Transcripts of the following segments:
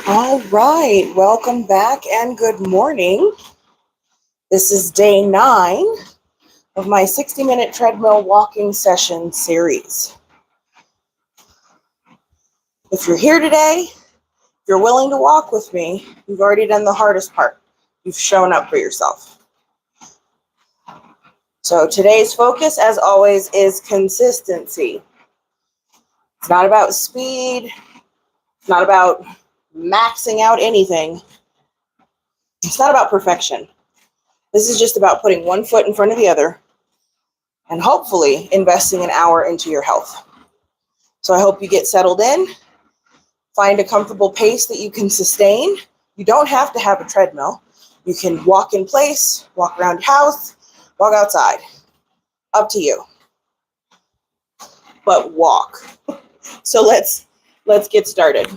All right, welcome back and good morning. This is day 9 of my 60-minute treadmill walking session series. If you're here today, if you're willing to walk with me, you've already done the hardest part. You've shown up for yourself. So today's focus, as always, is consistency. It's not about speed. It's not about maxing out anything. It's not about perfection. This is just about putting one foot in front of the other and hopefully investing an hour into your health. So I hope you get settled in, find a comfortable pace that you can sustain. You don't have to have a treadmill. You can walk in place, walk around your house, walk outside. Up to you. But walk. So let's get started.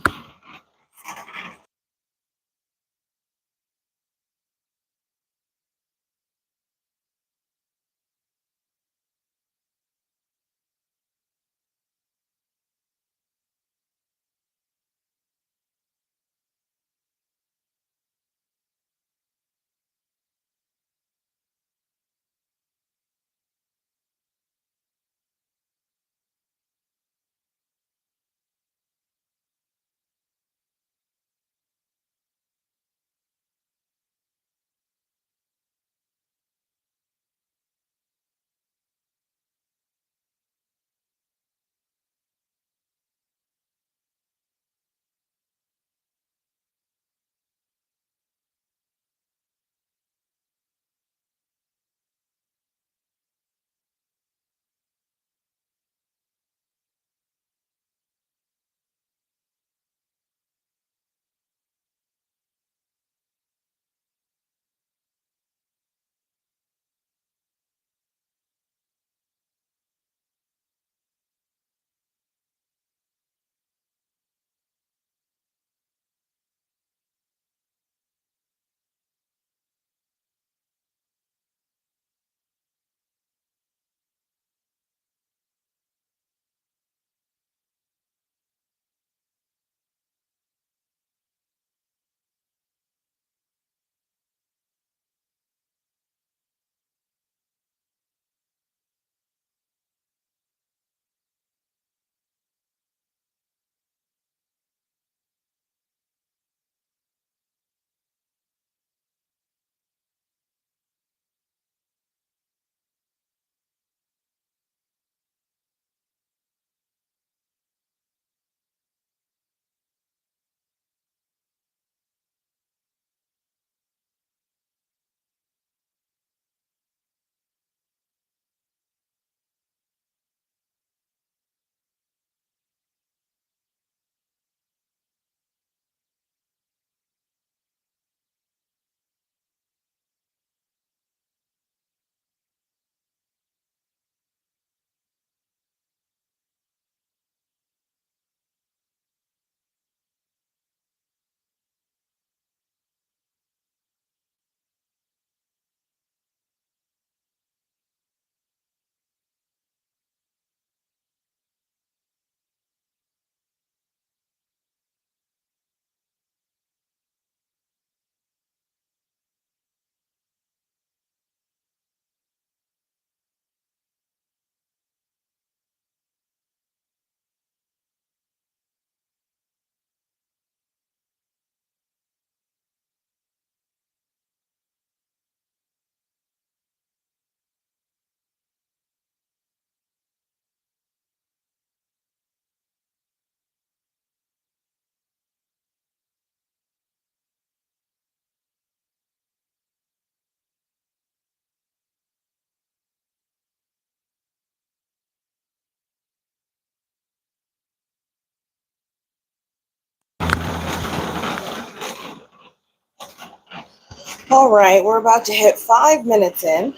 All right, we're about to hit 5 minutes in.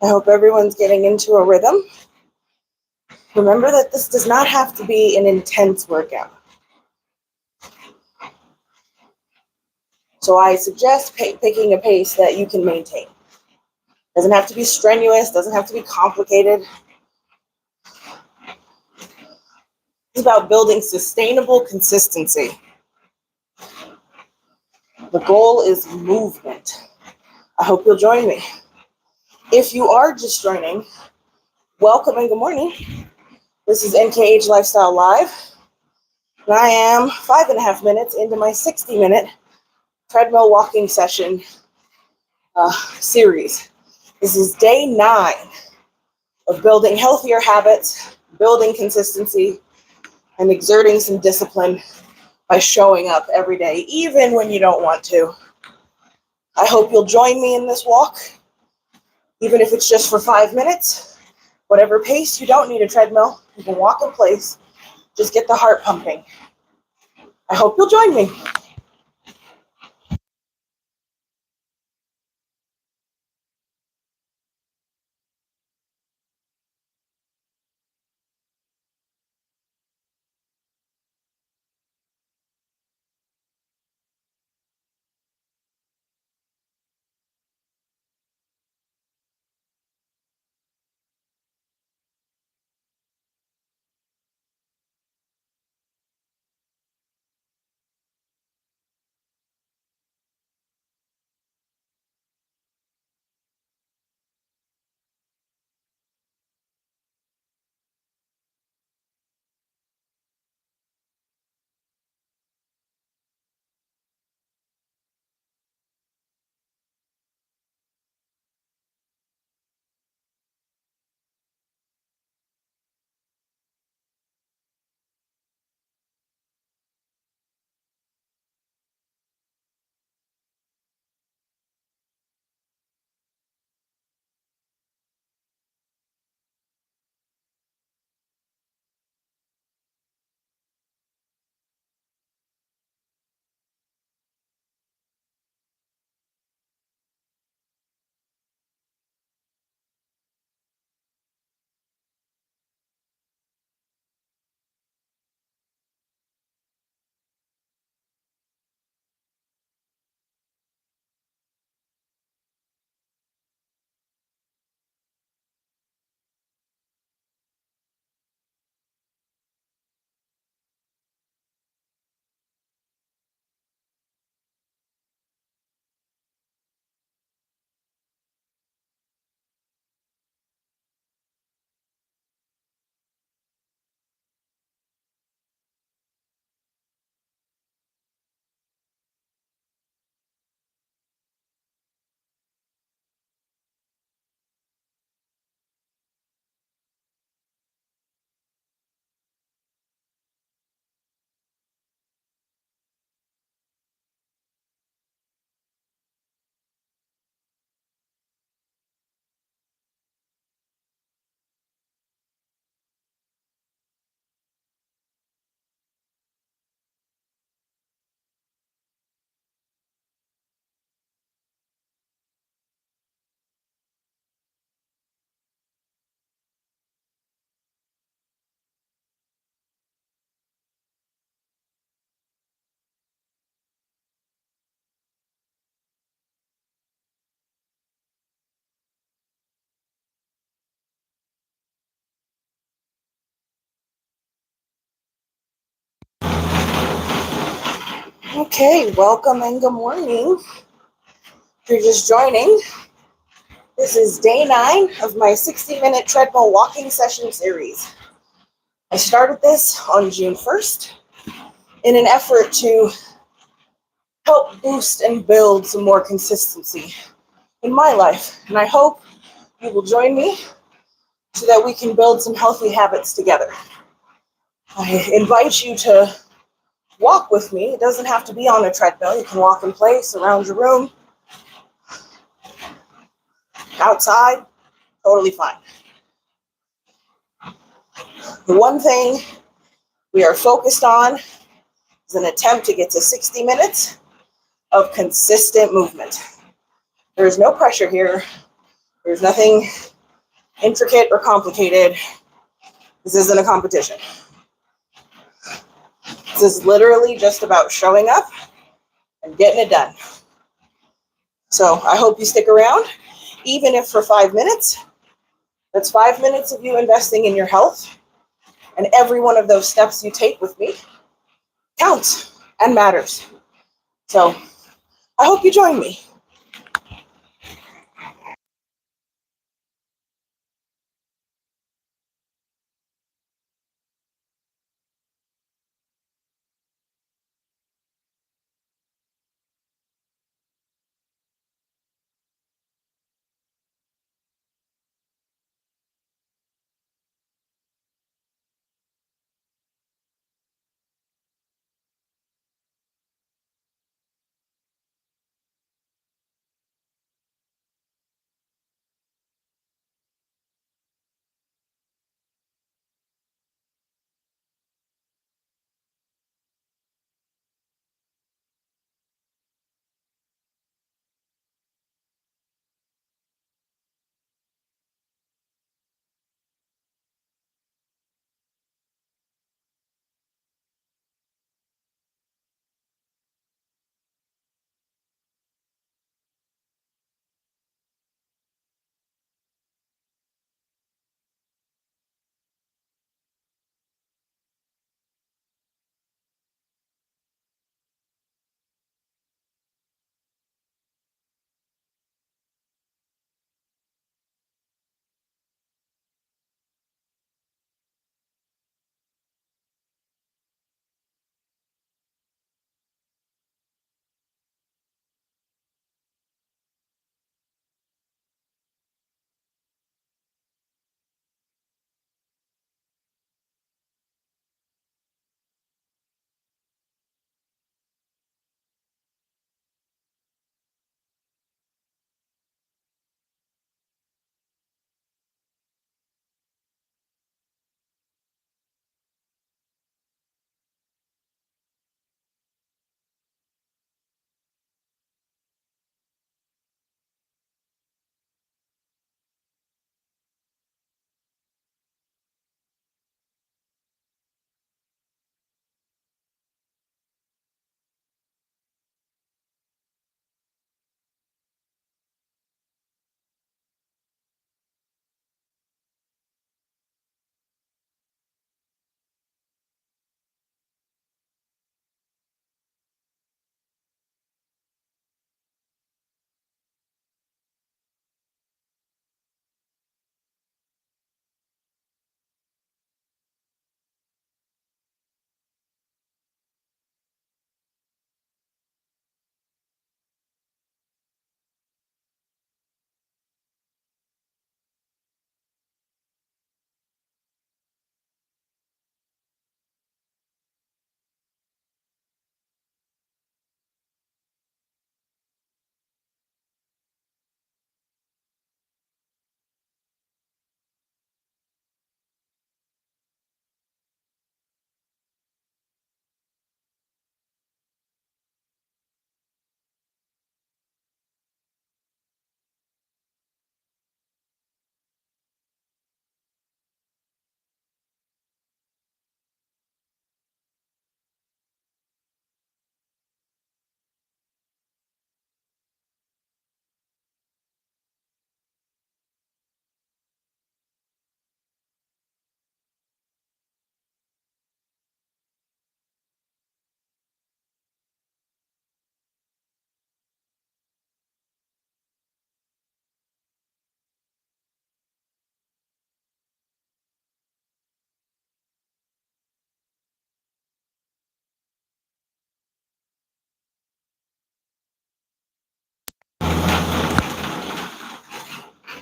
I hope everyone's getting into a rhythm. Remember that this does not have to be an intense workout. So I suggest picking a pace that you can maintain. Doesn't have to be strenuous, doesn't have to be complicated. It's about building sustainable consistency. goal is movement. I hope you'll join me. If you are just joining, welcome and good morning. This is NKH Lifestyle Live, and I am 5.5 minutes into my 60-minute treadmill walking session series. This is day 9 of building healthier habits, building consistency, and exerting some discipline by showing up every day, even when you don't want to. I hope you'll join me in this walk, even if it's just for 5 minutes. Whatever pace, you don't need a treadmill. You can walk in place. Just get the heart pumping. I hope you'll join me. Okay, welcome and good morning. If you're just joining, this is day 9 of my 60-minute treadmill walking session series. I started this on June 1st in an effort to help boost and build some more consistency in my life. And I hope you will join me so that we can build some healthy habits together. I invite you to walk with me. It doesn't have to be on a treadmill. You can walk in place around your room, outside, totally fine. The one thing we are focused on is an attempt to get to 60 minutes of consistent movement. There is no pressure here. There's nothing intricate or complicated. This isn't a competition. This is literally just about showing up and getting it done. So I hope you stick around, even if for 5 minutes. That's 5 minutes of you investing in your health, and every one of those steps you take with me counts and matters. So I hope you join me.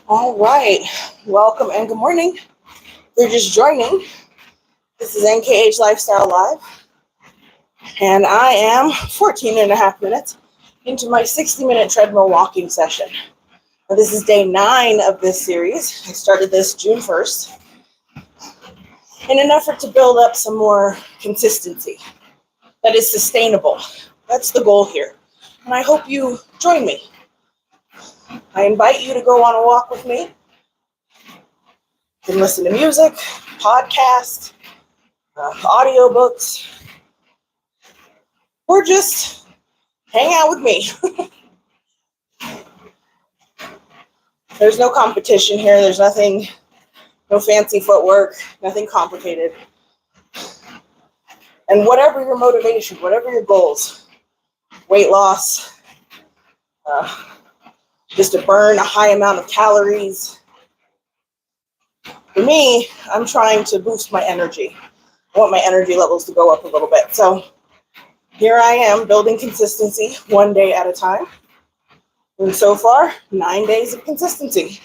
All right. Welcome and good morning. If you're just joining, this is NKH Lifestyle Live, and I am 14 and a half minutes into my 60-minute treadmill walking session. Now, this is day 9 of this series. I started this June 1st in an effort to build up some more consistency that is sustainable. That's the goal here, and I hope you join me. I invite you to go on a walk with me. You can listen to music, podcasts, audiobooks, or just hang out with me. There's no competition here. There's nothing, no fancy footwork, nothing complicated. And whatever your motivation, whatever your goals, weight loss, just to burn a high amount of calories. For me, I'm trying to boost my energy. I want my energy levels to go up a little bit. So here I am building consistency one day at a time. And so far, 9 days of consistency.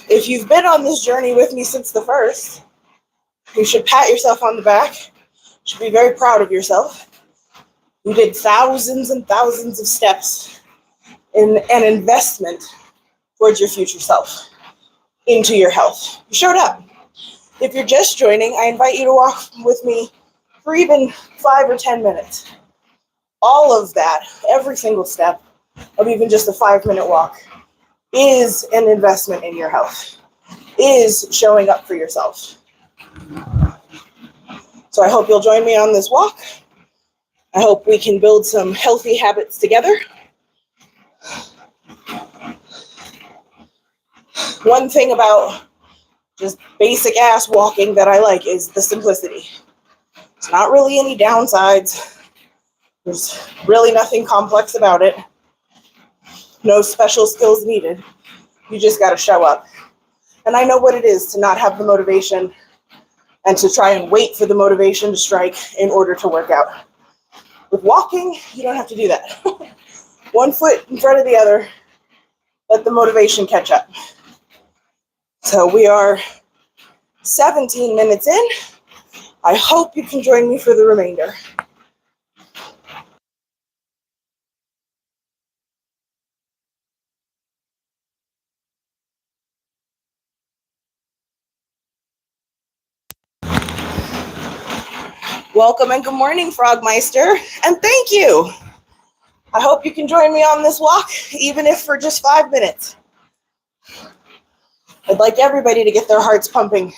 If you've been on this journey with me since the first, you should pat yourself on the back. You should be very proud of yourself. You did thousands and thousands of steps in an investment towards your future self, into your health. You showed up. If you're just joining, I invite you to walk with me for even 5 or 10 minutes. All of that, every single step of even just a 5-minute walk is an investment in your health, is showing up for yourself. So I hope you'll join me on this walk. I hope we can build some healthy habits together. One thing about just basic ass walking that I like is the simplicity. It's not really any downsides. There's really nothing complex about it. No special skills needed. You just got to show up. And I know what it is to not have the motivation and to try and wait for the motivation to strike in order to work out. With walking, you don't have to do that. One foot in front of the other, let the motivation catch up. So we are 17 minutes in. I hope you can join me for the remainder. Welcome and good morning, Frogmeister, and thank you. I hope you can join me on this walk, even if for just 5 minutes. I'd like everybody to get their hearts pumping.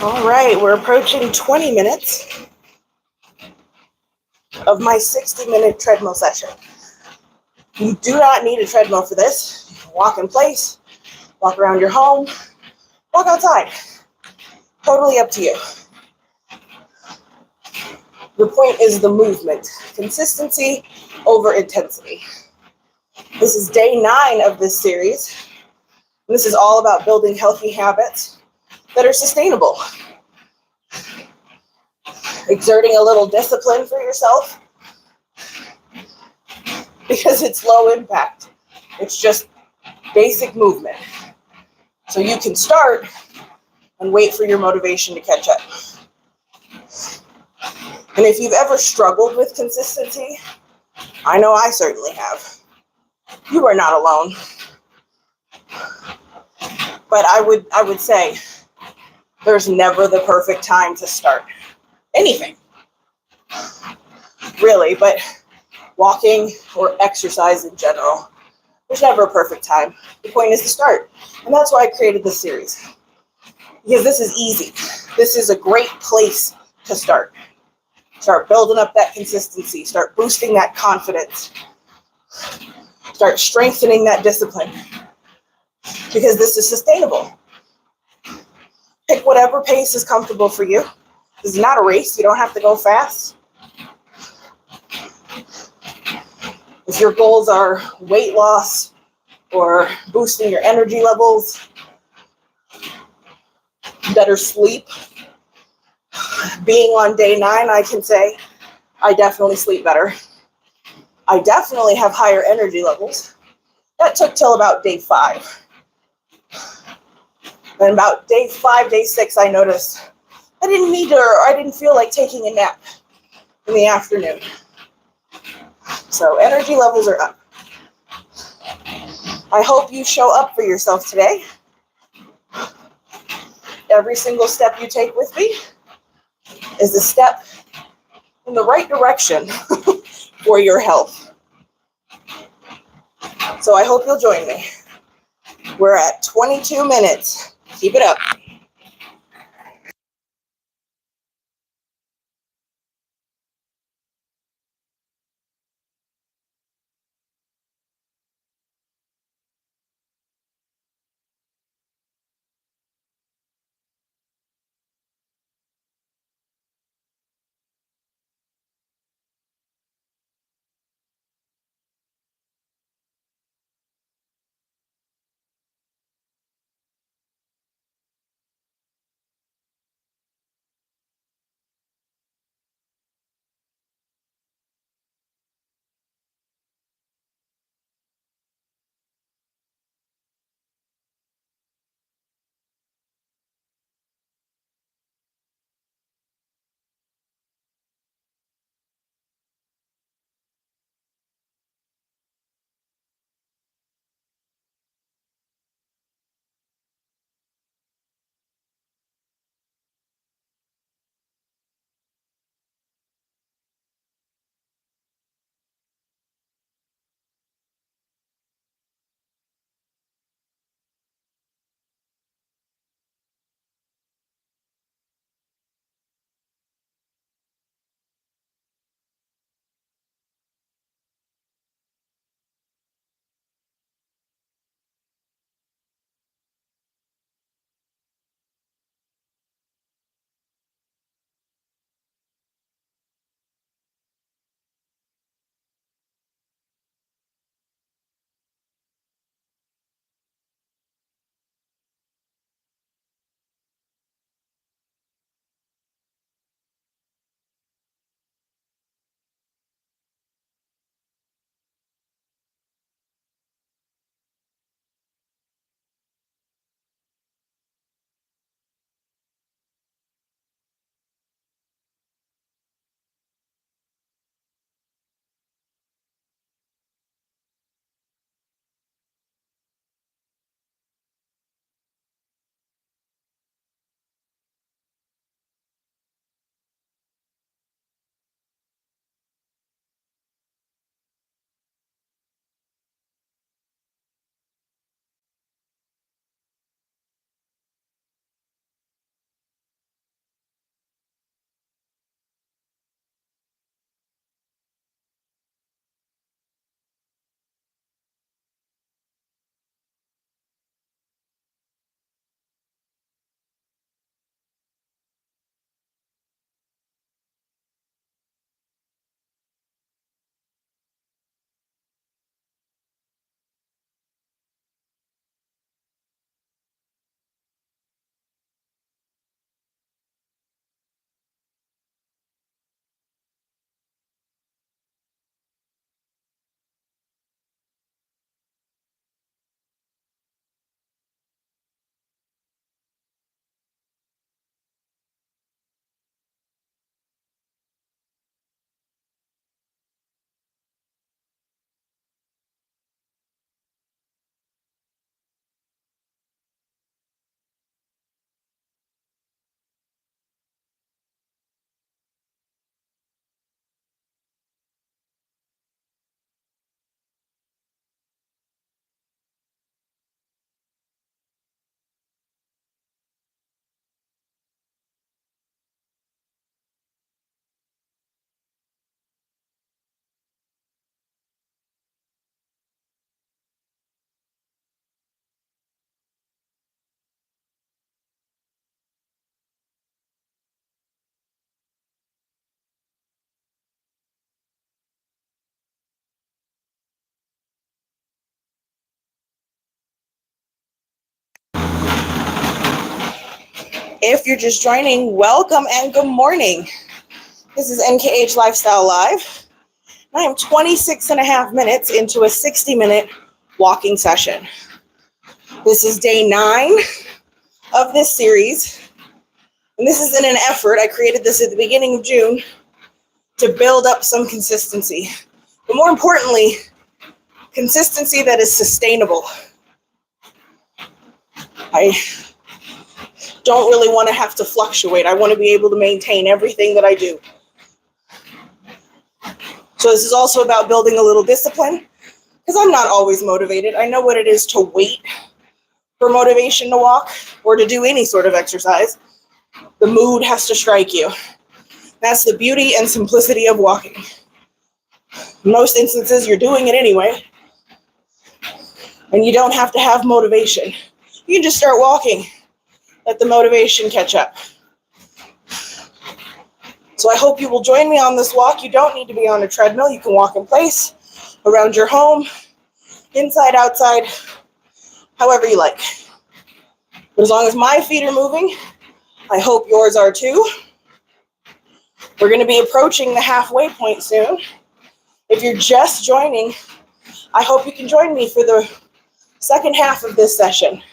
All right, we're approaching 20 minutes of my 60-minute treadmill session. You do not need a treadmill for this. You can walk in place, walk around your home, walk outside. Totally up to you. The point is the movement. Consistency over intensity. This is day 9 of this series. This is all about building healthy habits that are sustainable. Exerting a little discipline for yourself because it's low impact. It's just basic movement. So you can start and wait for your motivation to catch up. And if you've ever struggled with consistency, I know I certainly have. You are not alone. But I would say there's never the perfect time to start anything, really, but walking or exercise in general, there's never a perfect time. The point is to start. And that's why I created this series. Because this is easy. This is a great place to start. Start building up that consistency. Start boosting that confidence. Start strengthening that discipline. Because this is sustainable. Pick whatever pace is comfortable for you. This is not a race. You don't have to go fast. If your goals are weight loss or boosting your energy levels, better sleep, being on day 9, I can say I definitely sleep better. I definitely have higher energy levels. That took till about day 5. And about day 5, day 6, I noticed I didn't need to, or I didn't feel like taking a nap in the afternoon. So energy levels are up. I hope you show up for yourself today. Every single step you take with me is a step in the right direction for your health. So I hope you'll join me. We're at 22 minutes. Keep it up. If you're just joining, welcome and good morning. This is NKH Lifestyle Live. I am 26 and a half minutes into a 60-minute walking session. This is day 9 of this series. And this is in an effort, I created this at the beginning of June, to build up some consistency. But more importantly, consistency that is sustainable. I don't really want to have to fluctuate. I want to be able to maintain everything that I do. So this is also about building a little discipline, because I'm not always motivated. I know what it is to wait for motivation to walk or to do any sort of exercise. The mood has to strike you. That's the beauty and simplicity of walking. In most instances, you're doing it anyway, and you don't have to have motivation. You can just start walking. Let the motivation catch up. So I hope you will join me on this walk. You don't need to be on a treadmill. You can walk in place, around your home, inside, outside, however you like. But as long as my feet are moving, I hope yours are too. We're going to be approaching the halfway point soon. If you're just joining, I hope you can join me for the second half of this session.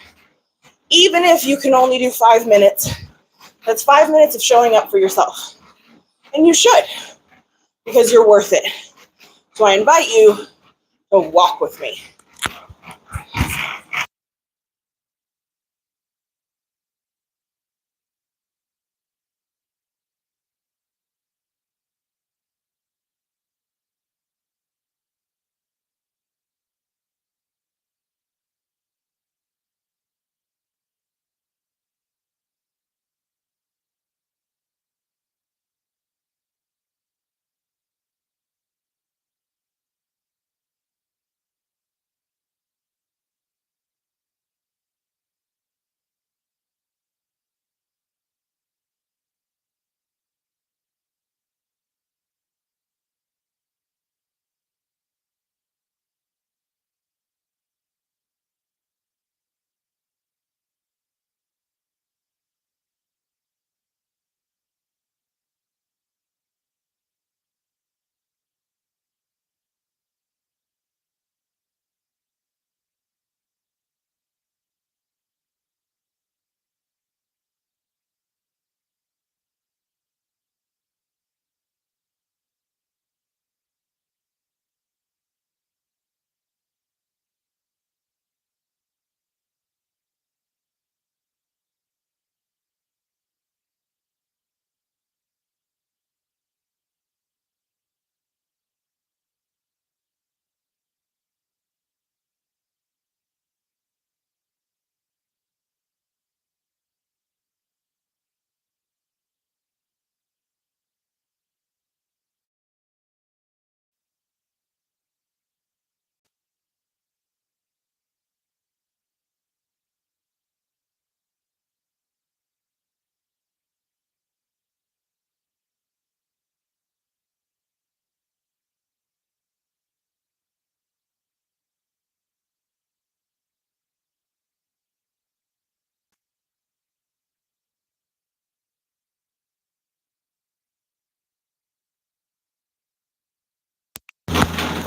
Even if you can only do 5 minutes, that's 5 minutes of showing up for yourself. And you should, because you're worth it. So I invite you to walk with me.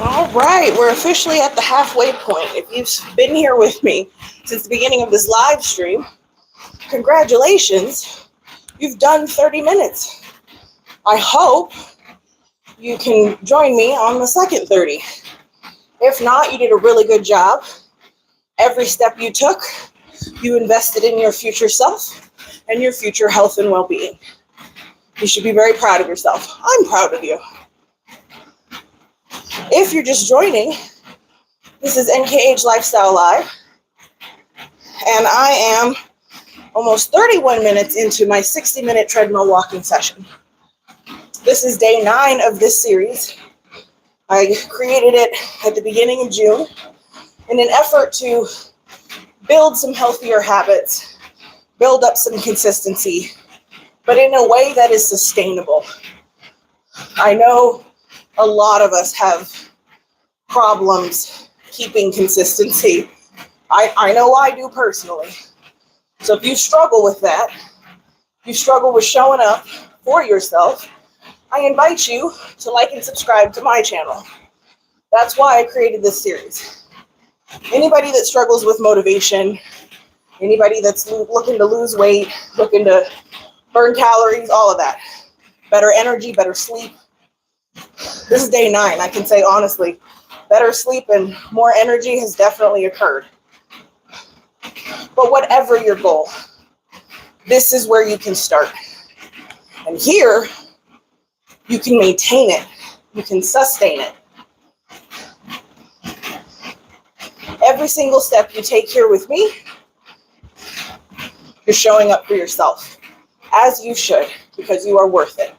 All right, we're officially at the halfway point. If you've been here with me since the beginning of this live stream, congratulations, you've done 30 minutes. I hope you can join me on the second 30. If not, you did a really good job. Every step you took, you invested in your future self and your future health and well-being. You should be very proud of yourself. I'm proud of you. If you're just joining, this is NKH Lifestyle Live, and I am almost 31 minutes into my 60-minute treadmill walking session. This is day 9 of this series. I created it at the beginning of June in an effort to build some healthier habits, build up some consistency, but in a way that is sustainable. I know a lot of us have problems keeping consistency. I know I do personally. So if you struggle with that, you struggle with showing up for yourself, I invite you to like and subscribe to my channel. That's why I created this series. Anybody that struggles with motivation, anybody that's looking to lose weight, looking to burn calories, all of that. Better energy, better sleep. This is day 9. I can say honestly, better sleep and more energy has definitely occurred. But whatever your goal, this is where you can start. And here, you can maintain it. You can sustain it. Every single step you take here with me, you're showing up for yourself, as you should, because you are worth it.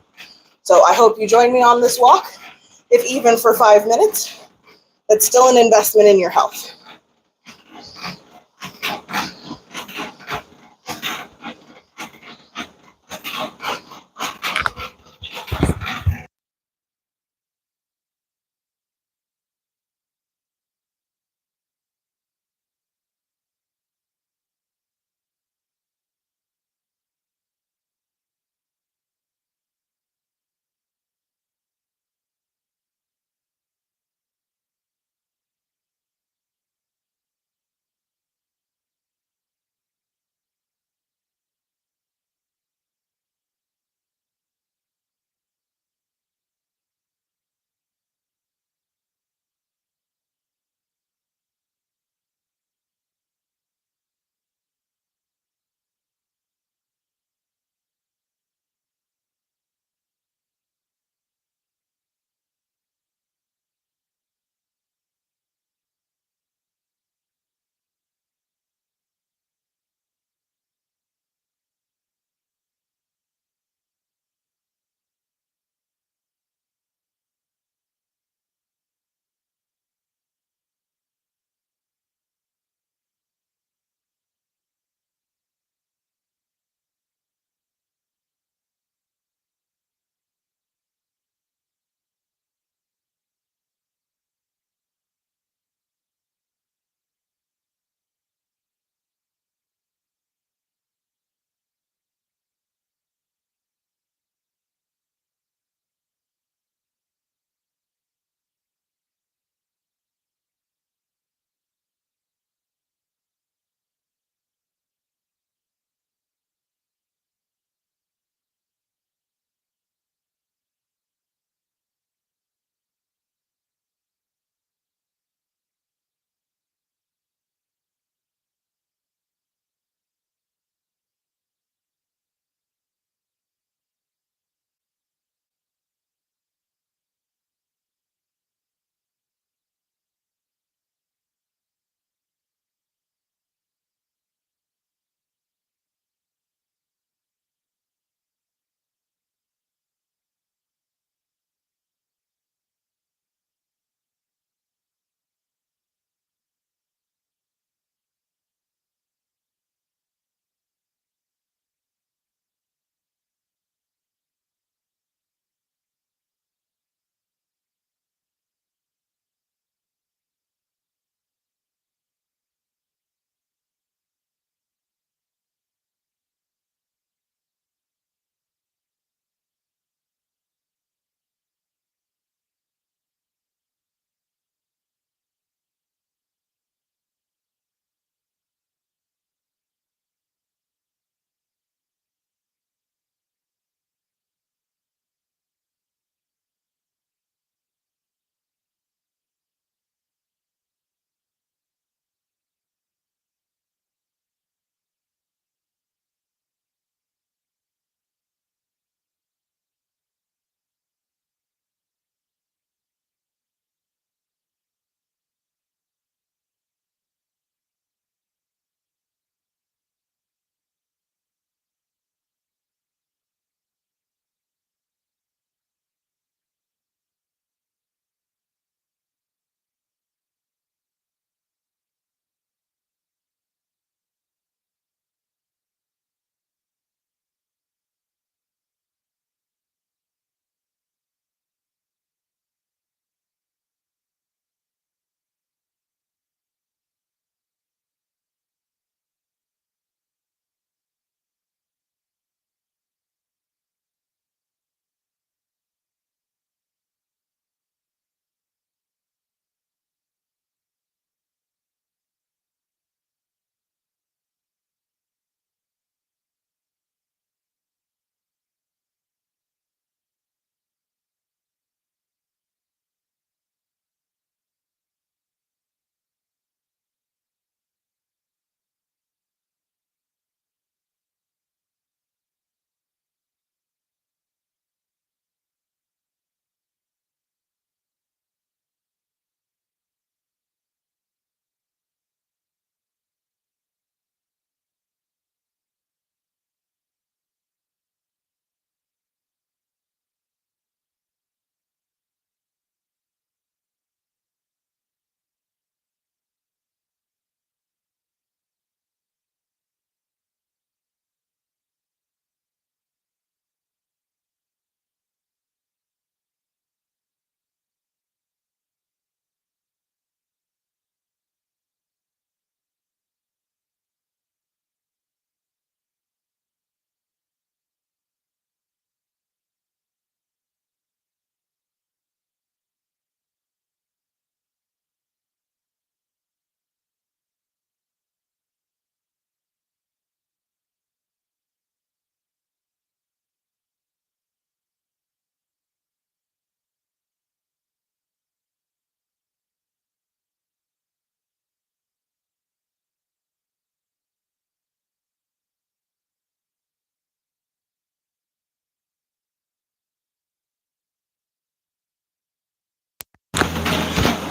So I hope you join me on this walk, if even for 5 minutes. That's still an investment in your health.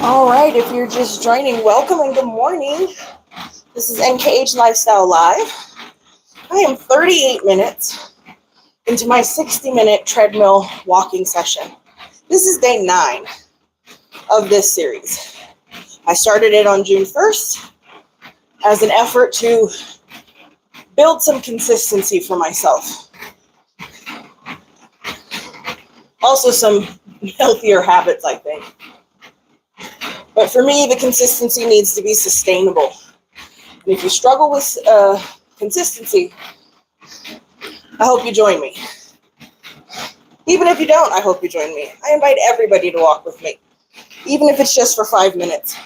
All right, if you're just joining, welcome and good morning. This is NKH Lifestyle Live. I am 38 minutes into my 60-minute treadmill walking session. This is day 9 of this series. I started it on June 1st as an effort to build some consistency for myself. Also some healthier habits, I think. But for me, the consistency needs to be sustainable. And if you struggle with consistency, I hope you join me. Even if you don't, I hope you join me. I invite everybody to walk with me, even if it's just for 5 minutes.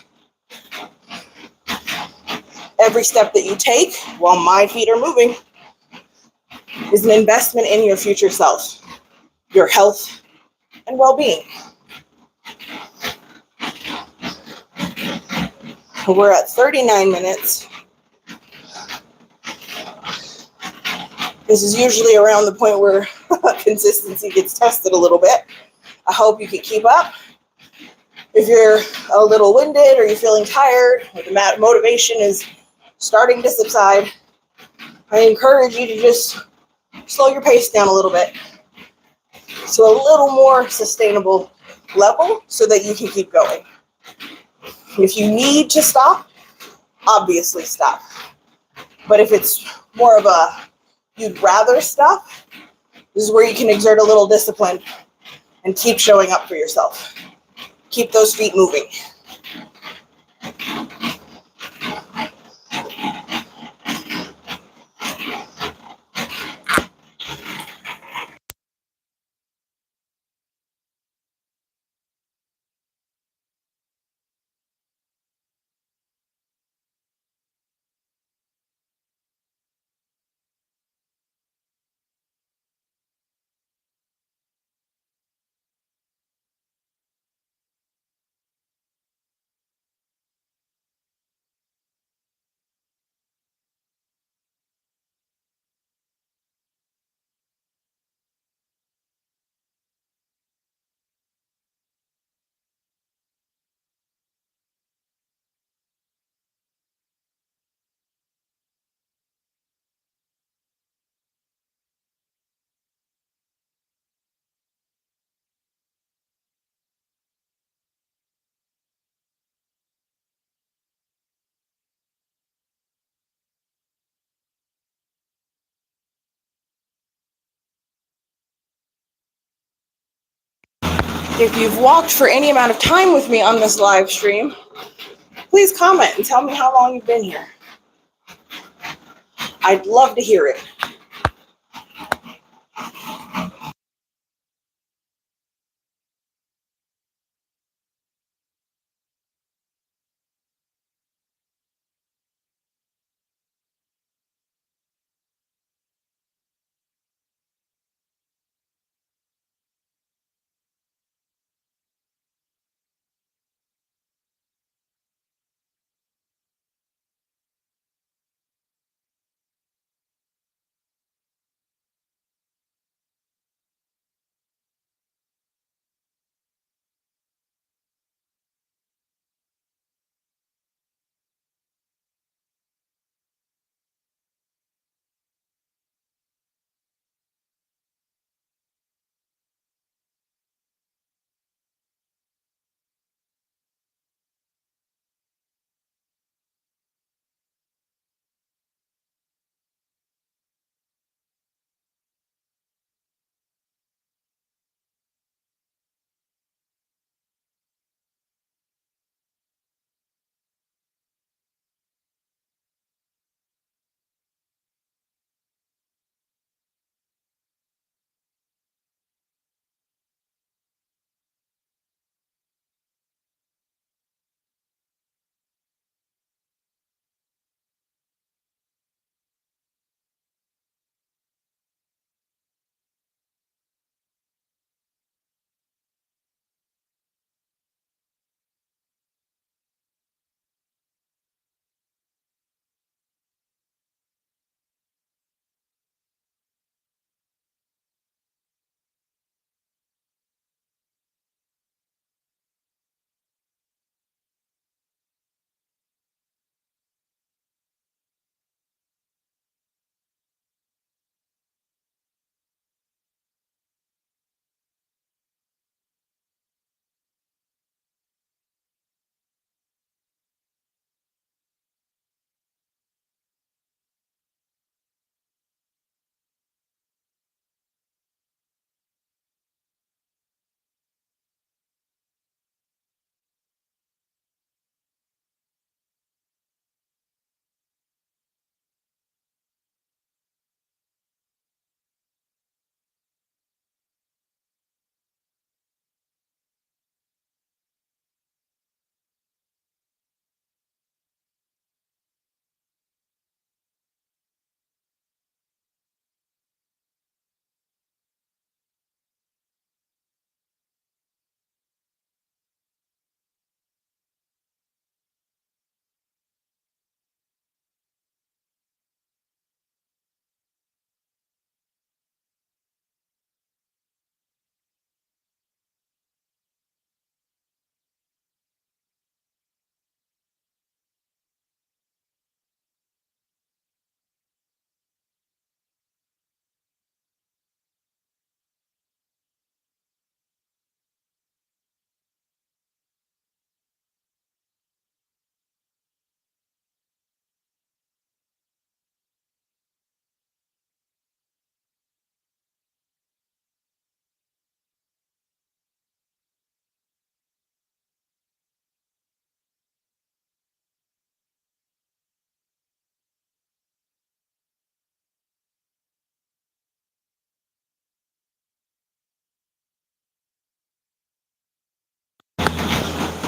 Every step that you take while my feet are moving is an investment in your future self, your health and well-being. We're at 39 minutes. This is usually around the point where consistency gets tested a little bit. I hope you can keep up. If you're a little winded or you're feeling tired or the motivation is starting to subside, I encourage you to just slow your pace down a little bit to a little more sustainable level so that you can keep going. If you need to stop, obviously stop. But if it's more of a you'd rather stop, this is where you can exert a little discipline and keep showing up for yourself. Keep those feet moving. If you've walked for any amount of time with me on this live stream, please comment and tell me how long you've been here. I'd love to hear it.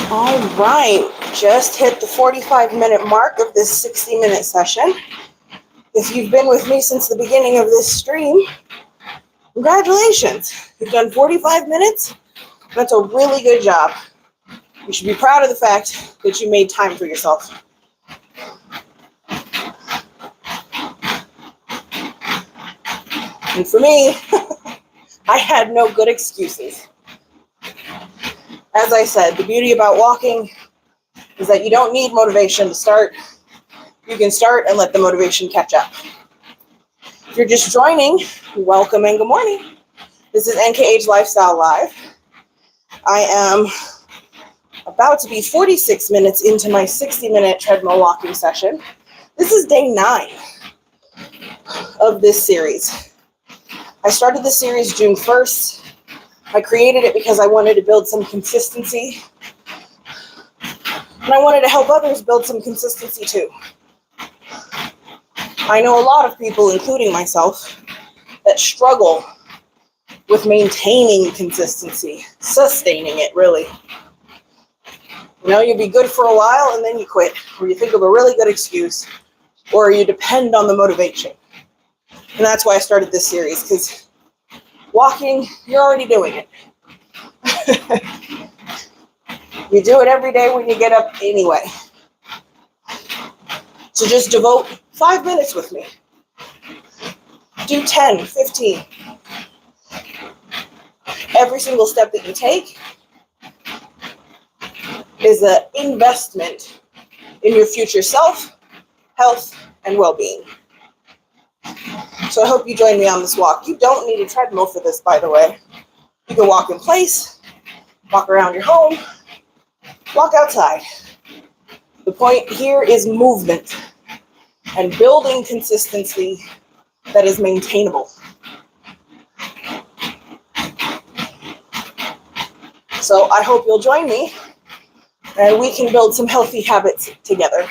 All right, just hit the 45-minute mark of this 60-minute session. If you've been with me since the beginning of this stream, congratulations. You've done 45 minutes. That's a really good job. You should be proud of the fact that you made time for yourself. And for me, I had no good excuses. As I said, the beauty about walking is that you don't need motivation to start. You can start and let the motivation catch up. If you're just joining, welcome and good morning. This is NKH Lifestyle Live. I am about to be 46 minutes into my 60-minute treadmill walking session. This is day 9 of this series. I started this series June 1st. I created it because I wanted to build some consistency. And I wanted to help others build some consistency too. I know a lot of people, including myself, that struggle with maintaining consistency, sustaining it, really. You know, you'll be good for a while and then you quit, or you think of a really good excuse, or you depend on the motivation. And that's why I started this series, because walking, you're already doing it. You do it every day when you get up anyway. So just devote 5 minutes with me. Do 10, 15. Every single step that you take is an investment in your future self, health, and well-being. So I hope you join me on this walk. You don't need a treadmill for this, by the way. You can walk in place, walk around your home, walk outside. The point here is movement and building consistency that is maintainable. So I hope you'll join me and we can build some healthy habits together.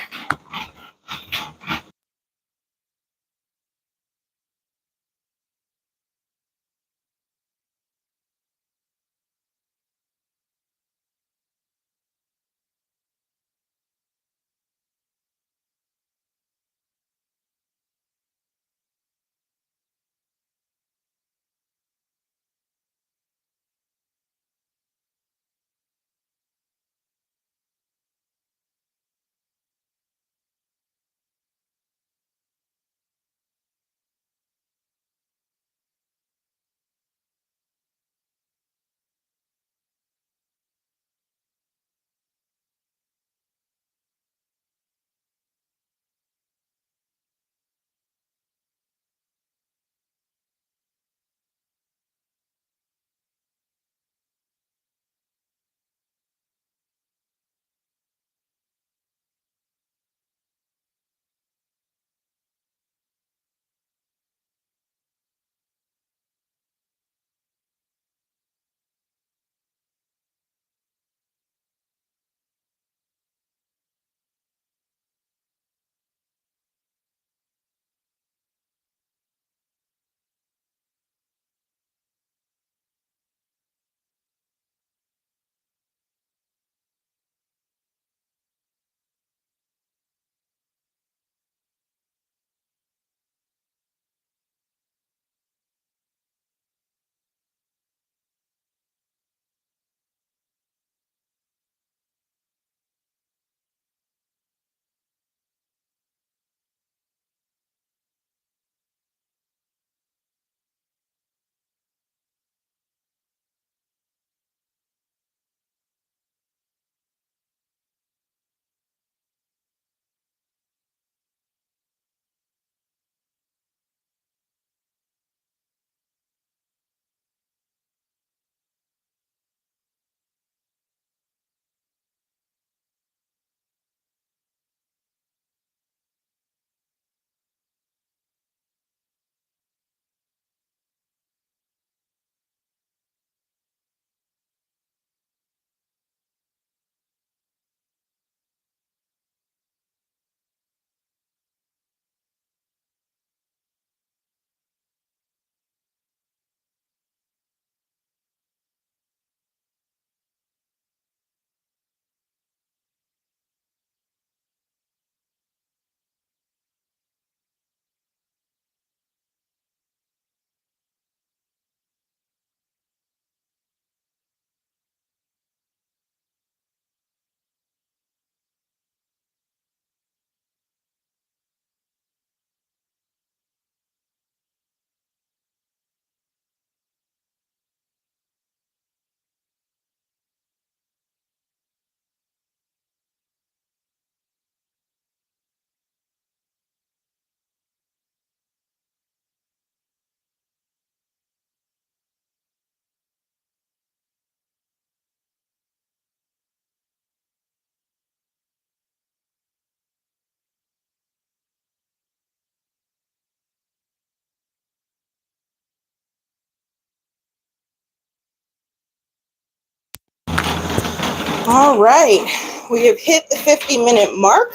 All right, we have hit the 50-minute mark.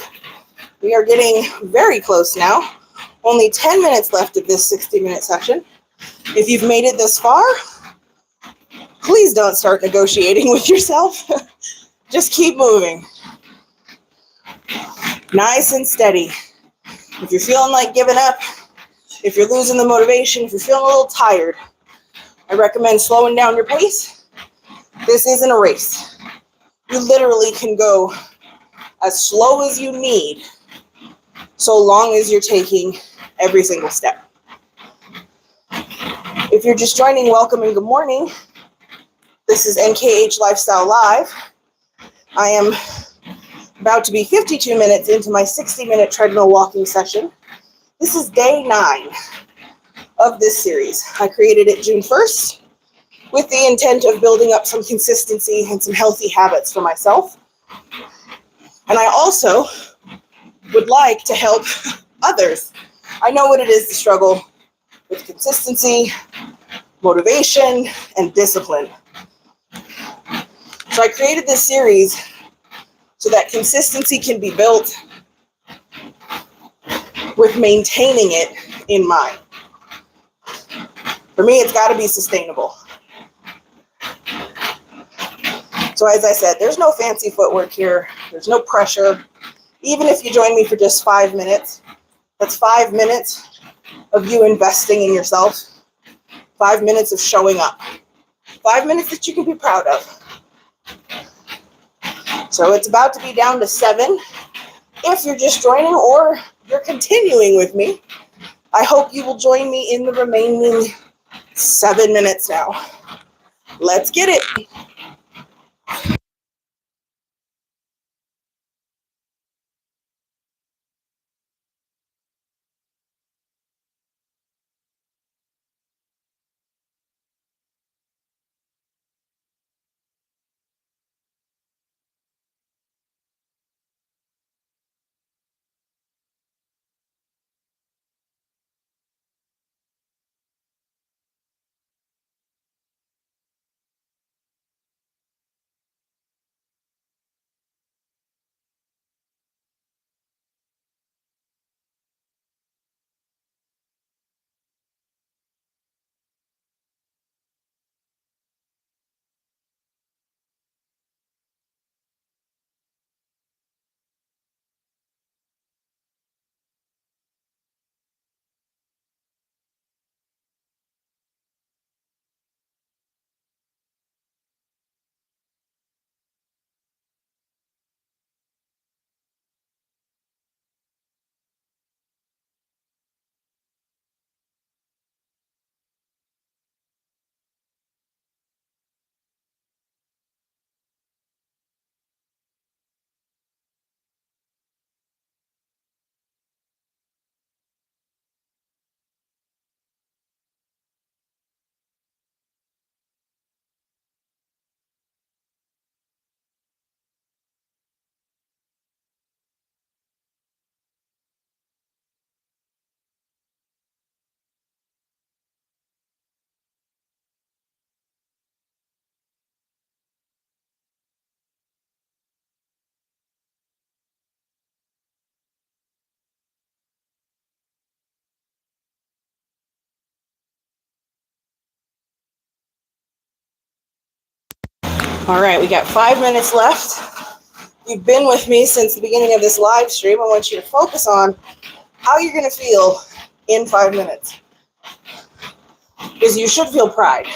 We are getting very close now. Only 10 minutes left of this 60-minute session. If you've made it this far, please don't start negotiating with yourself. Just keep moving. Nice and steady. If you're feeling like giving up, if you're losing the motivation, if you're feeling a little tired, I recommend slowing down your pace. This isn't a race. You literally can go as slow as you need, so long as you're taking every single step. If you're just joining, welcome and good morning. This is NKH Lifestyle Live. I am about to be 52 minutes into my 60-minute treadmill walking session. This is day 9 of this series. I created it June 1st with the intent of building up some consistency and some healthy habits for myself. And I also would like to help others. I know what it is to struggle with consistency, motivation, and discipline. So I created this series so that consistency can be built with maintaining it in mind. For me, it's got to be sustainable. So as I said, there's no fancy footwork here. There's no pressure. Even if you join me for just 5 minutes, that's 5 minutes of you investing in yourself, 5 minutes of showing up, 5 minutes that you can be proud of. So it's about to be down to 7. If you're just joining or you're continuing with me, I hope you will join me in the remaining 7 minutes now. Let's get it. All right, we got 5 minutes left. You've been with me since the beginning of this live stream. I want you to focus on how you're going to feel in 5 minutes. Because you should feel pride.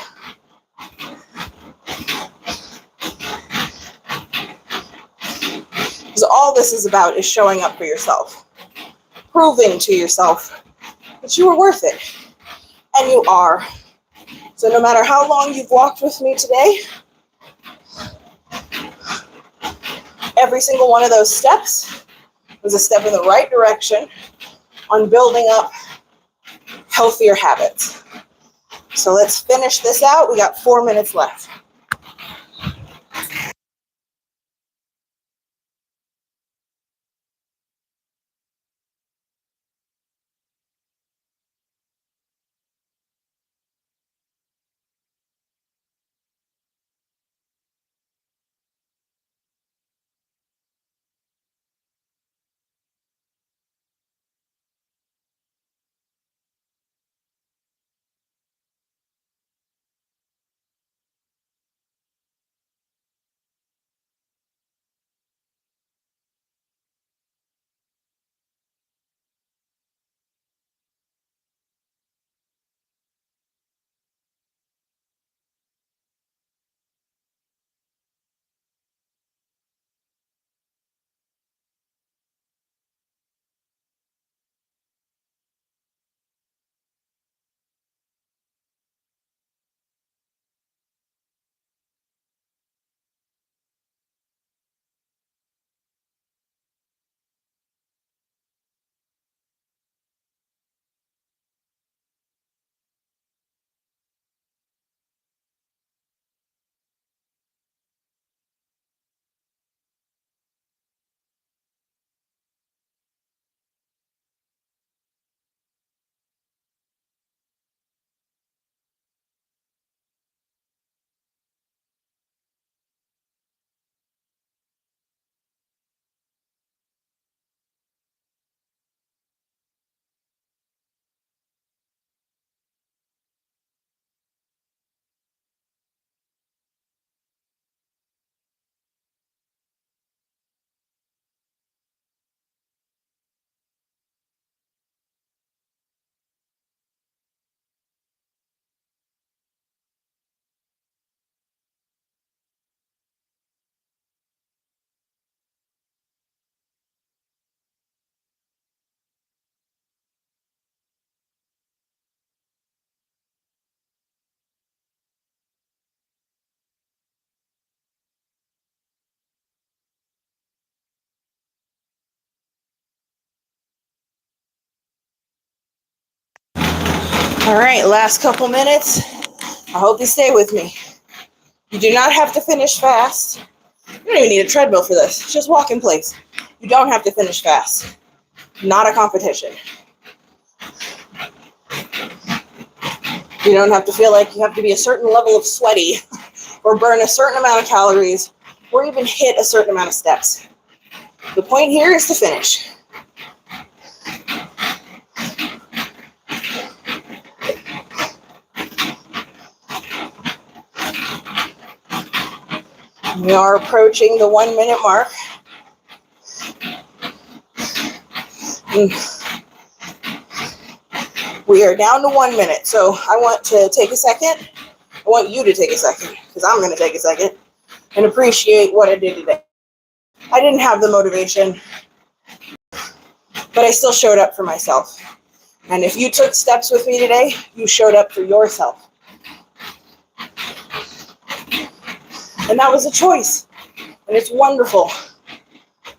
Because all this is about is showing up for yourself. Proving to yourself that you are worth it. And you are. So no matter how long you've walked with me today, every single one of those steps was a step in the right direction on building up healthier habits. So let's finish this out. We got 4 minutes left. All right, last couple minutes. I hope you stay with me. You do not have to finish fast. You don't even need a treadmill for this. It's just walk in place. You don't have to finish fast. Not a competition. You don't have to feel like you have to be a certain level of sweaty or burn a certain amount of calories or even hit a certain amount of steps. The point here is to finish. We are approaching the 1 minute mark. We are down to 1 minute. So I want to take a second. I want you to take a second because I'm going to take a second and appreciate what I did today. I didn't have the motivation, but I still showed up for myself. And if you took steps with me today, you showed up for yourself. And that was a choice. And it's wonderful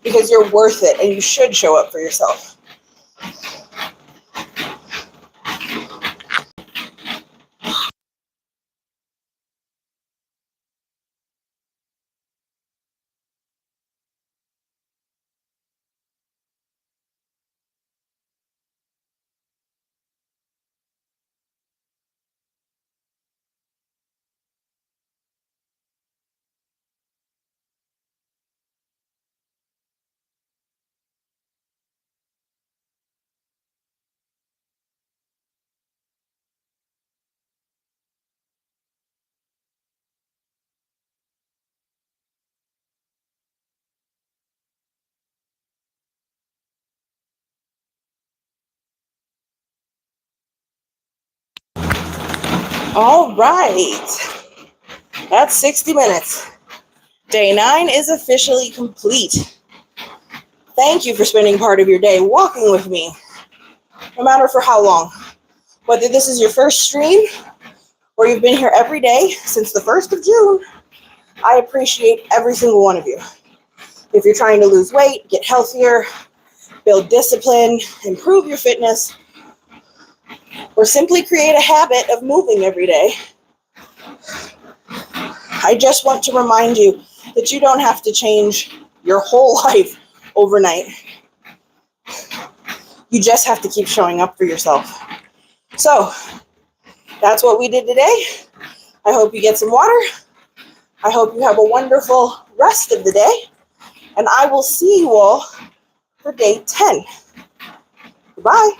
because you're worth it and you should show up for yourself. All right. That's 60 minutes. Day 9 is officially complete. Thank you for spending part of your day walking with me, no matter for how long. Whether this is your first stream or you've been here every day since the 1st of June, I appreciate every single one of you. If you're trying to lose weight, get healthier, build discipline, improve your fitness, or simply create a habit of moving every day, I just want to remind you that you don't have to change your whole life overnight. You just have to keep showing up for yourself. So, that's what we did today. I hope you get some water. I hope you have a wonderful rest of the day. And I will see you all for day 10. Goodbye.